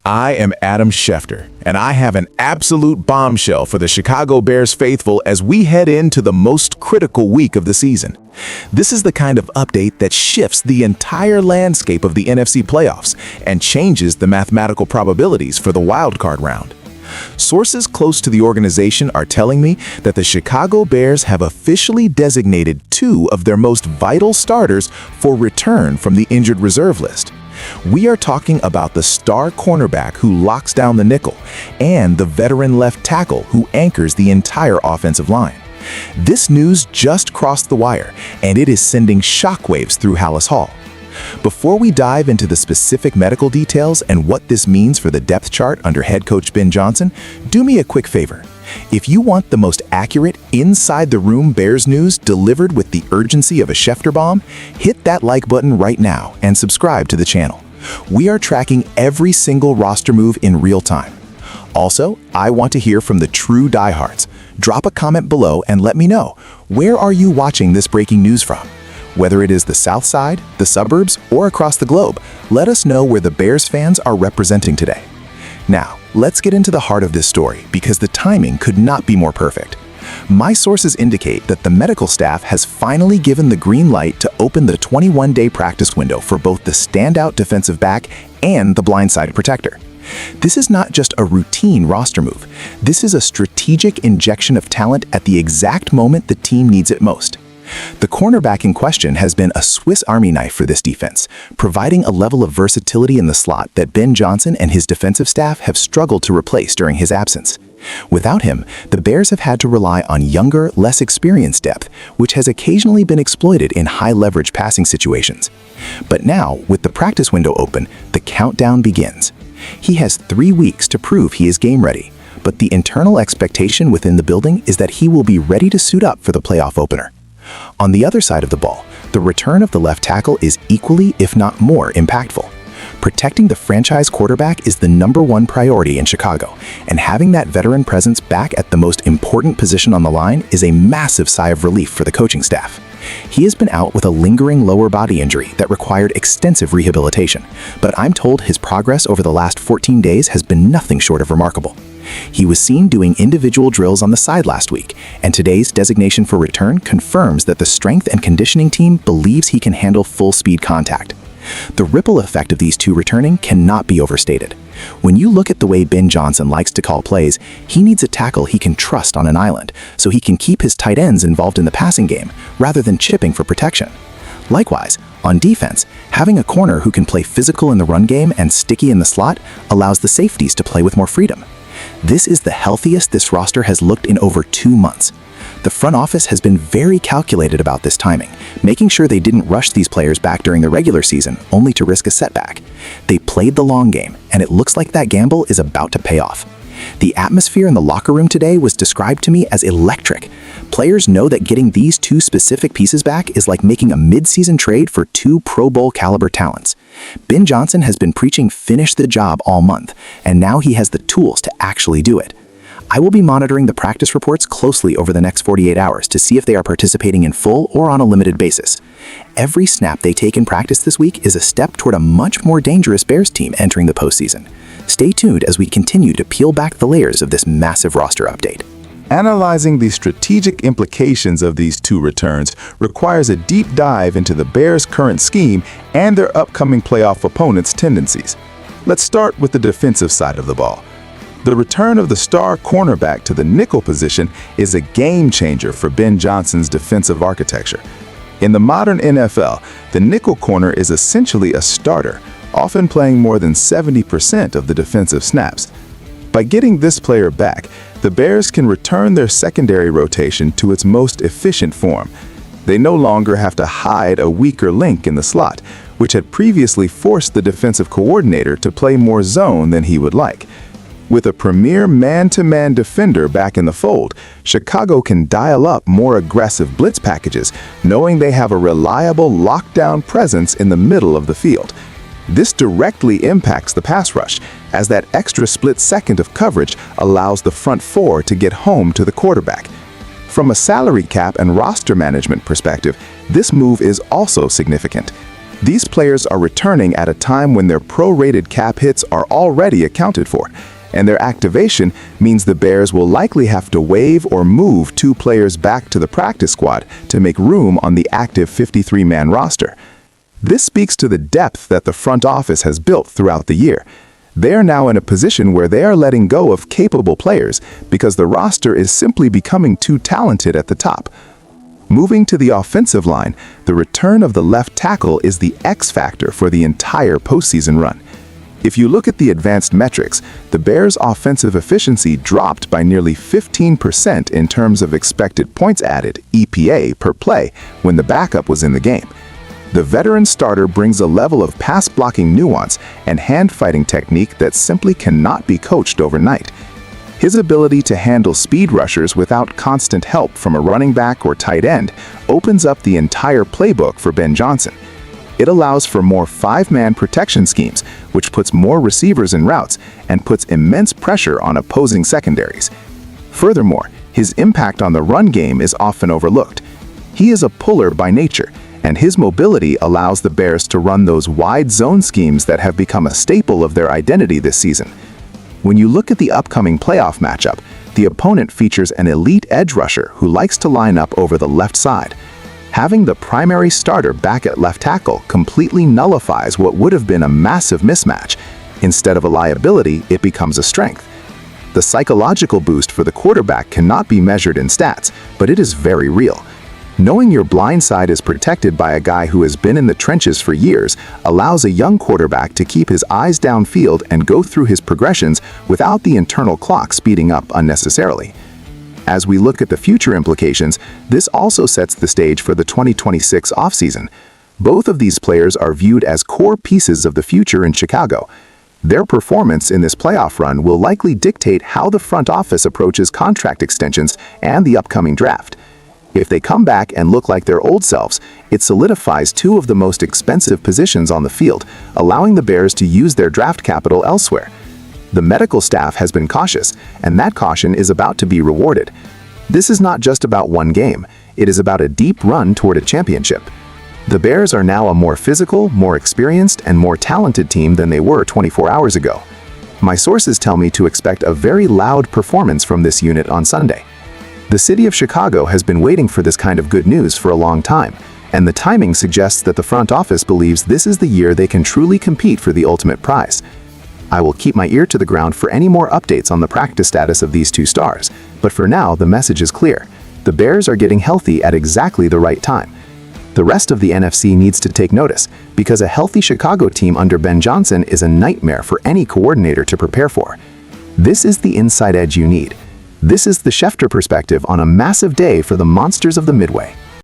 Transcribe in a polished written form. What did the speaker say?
I am Adam Schefter, and I have an absolute bombshell for the Chicago Bears faithful as we head into the most critical week of the season. This is the kind of update that shifts the entire landscape of the NFC playoffs and changes the mathematical probabilities for the wildcard round. Sources close to the organization are telling me that the Chicago Bears have officially designated two of their most vital starters for return from the injured reserve list. We are talking about the star cornerback who locks down the nickel and the veteran left tackle who anchors the entire offensive line. This news just crossed the wire, and it is sending shockwaves through Hallis Hall. Before we dive into the specific medical details and what this means for the depth chart under head coach Ben Johnson, do me a quick favor. If you want the most accurate, inside-the-room Bears news delivered with the urgency of a Schefter bomb, hit that like button right now and subscribe to the channel. We are tracking every single roster move in real time. Also, I want to hear from the true diehards. Drop a comment below and let me know, where are you watching this breaking news from? Whether it is the South Side, the suburbs, or across the globe, let us know where the Bears fans are representing today. Now, let's get into the heart of this story because the timing could not be more perfect. My sources indicate that the medical staff has finally given the green light to open the 21-day practice window for both the standout defensive back and the blindside protector. This is not just a routine roster move. This is a strategic injection of talent at the exact moment the team needs it most. The cornerback in question has been a Swiss Army knife for this defense, providing a level of versatility in the slot that Ben Johnson and his defensive staff have struggled to replace during his absence. Without him, the Bears have had to rely on younger, less experienced depth, which has occasionally been exploited in high-leverage passing situations. But now, with the practice window open, the countdown begins. He has 3 weeks to prove he is game-ready, but the internal expectation within the building is that he will be ready to suit up for the playoff opener. On the other side of the ball, the return of the left tackle is equally, if not more, impactful. Protecting the franchise quarterback is the #1 priority in Chicago, and having that veteran presence back at the most important position on the line is a massive sigh of relief for the coaching staff. He has been out with a lingering lower body injury that required extensive rehabilitation, but I'm told his progress over the last 14 days has been nothing short of remarkable. He was seen doing individual drills on the side last week, and today's designation for return confirms that the strength and conditioning team believes he can handle full-speed contact. The ripple effect of these two returning cannot be overstated. When you look at the way Ben Johnson likes to call plays, he needs a tackle he can trust on an island, so he can keep his tight ends involved in the passing game, rather than chipping for protection. Likewise, on defense, having a corner who can play physical in the run game and sticky in the slot allows the safeties to play with more freedom. This is the healthiest this roster has looked in over 2 months. The front office has been very calculated about this timing, making sure they didn't rush these players back during the regular season only to risk a setback. They played the long game, and it looks like that gamble is about to pay off. The atmosphere in the locker room today was described to me as electric. Players know that getting these two specific pieces back is like making a mid-season trade for 2 Pro Bowl caliber talents. Ben Johnson has been preaching finish the job all month, and now he has the tools to actually do it. I will be monitoring the practice reports closely over the next 48 hours to see if they are participating in full or on a limited basis. Every snap they take in practice this week is a step toward a much more dangerous Bears team entering the postseason. Stay tuned as we continue to peel back the layers of this massive roster update. Analyzing the strategic implications of these two returns requires a deep dive into the Bears' current scheme and their upcoming playoff opponents' tendencies. Let's start with the defensive side of the ball. The return of the star cornerback to the nickel position is a game changer for Ben Johnson's defensive architecture. In the modern NFL, the nickel corner is essentially a starter, often playing more than 70% of the defensive snaps. By getting this player back, the Bears can return their secondary rotation to its most efficient form. They no longer have to hide a weaker link in the slot, which had previously forced the defensive coordinator to play more zone than he would like. With a premier man-to-man defender back in the fold, Chicago can dial up more aggressive blitz packages, knowing they have a reliable lockdown presence in the middle of the field. This directly impacts the pass rush, as that extra split second of coverage allows the front four to get home to the quarterback. From a salary cap and roster management perspective, this move is also significant. These players are returning at a time when their pro-rated cap hits are already accounted for, and their activation means the Bears will likely have to waive or move 2 players back to the practice squad to make room on the active 53-man roster. This speaks to the depth that the front office has built throughout the year. They are now in a position where they are letting go of capable players because the roster is simply becoming too talented at the top. Moving to the offensive line, the return of the left tackle is the X factor for the entire postseason run. If you look at the advanced metrics, the Bears' offensive efficiency dropped by nearly 15% in terms of expected points added, EPA, per play when the backup was in the game. The veteran starter brings a level of pass-blocking nuance and hand-fighting technique that simply cannot be coached overnight. His ability to handle speed rushers without constant help from a running back or tight end opens up the entire playbook for Ben Johnson. It allows for more 5-man protection schemes, which puts more receivers in routes and puts immense pressure on opposing secondaries. Furthermore, his impact on the run game is often overlooked. He is a puller by nature, and his mobility allows the Bears to run those wide zone schemes that have become a staple of their identity this season. When you look at the upcoming playoff matchup, the opponent features an elite edge rusher who likes to line up over the left side. Having the primary starter back at left tackle completely nullifies what would have been a massive mismatch. Instead of a liability, it becomes a strength. The psychological boost for the quarterback cannot be measured in stats, but it is very real. Knowing your blind side is protected by a guy who has been in the trenches for years allows a young quarterback to keep his eyes downfield and go through his progressions without the internal clock speeding up unnecessarily. As we look at the future implications, this also sets the stage for the 2026 offseason. Both of these players are viewed as core pieces of the future in Chicago. Their performance in this playoff run will likely dictate how the front office approaches contract extensions and the upcoming draft. If they come back and look like their old selves, it solidifies 2 of the most expensive positions on the field, allowing the Bears to use their draft capital elsewhere. The medical staff has been cautious, and that caution is about to be rewarded. This is not just about one game, it is about a deep run toward a championship. The Bears are now a more physical, more experienced, and more talented team than they were 24 hours ago. My sources tell me to expect a very loud performance from this unit on Sunday. The city of Chicago has been waiting for this kind of good news for a long time, and the timing suggests that the front office believes this is the year they can truly compete for the ultimate prize. I will keep my ear to the ground for any more updates on the practice status of these 2 stars, but for now the message is clear. The Bears are getting healthy at exactly the right time. The rest of the NFC needs to take notice, because a healthy Chicago team under Ben Johnson is a nightmare for any coordinator to prepare for. This is the inside edge you need. This is the Schefter perspective on a massive day for the monsters of the Midway.